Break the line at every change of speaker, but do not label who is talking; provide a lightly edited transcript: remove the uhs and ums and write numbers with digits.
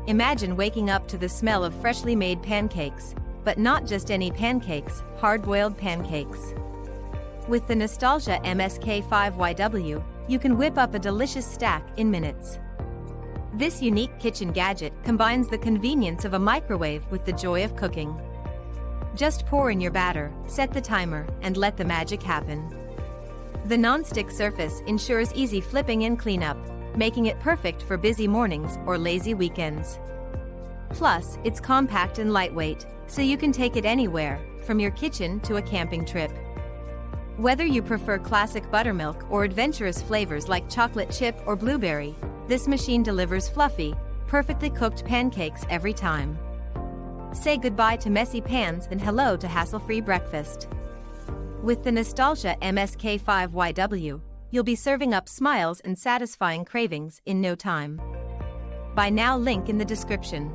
Imagine waking up to the smell of freshly made pancakes, but not just any pancakes, hard-boiled pancakes. With the nostalgia MSK5YW, you can whip up a delicious stack in minutes. This unique kitchen gadget combines the convenience of a microwave with the joy of cooking. Just pour in your batter, set the timer, and let the magic happen. The non-stick surface ensures easy flipping and cleanup, making it perfect for busy mornings or lazy weekends. Plus, it's compact and lightweight, so you can take it anywhere, from your kitchen to a camping trip. Whether you prefer classic buttermilk or adventurous flavors like chocolate chip or blueberry, this machine delivers fluffy, perfectly cooked pancakes every time. Say goodbye to messy pans and hello to hassle-free breakfast. With the nostalgia MSK5YW, you'll be serving up smiles and satisfying cravings in no time. Buy now, link in the description.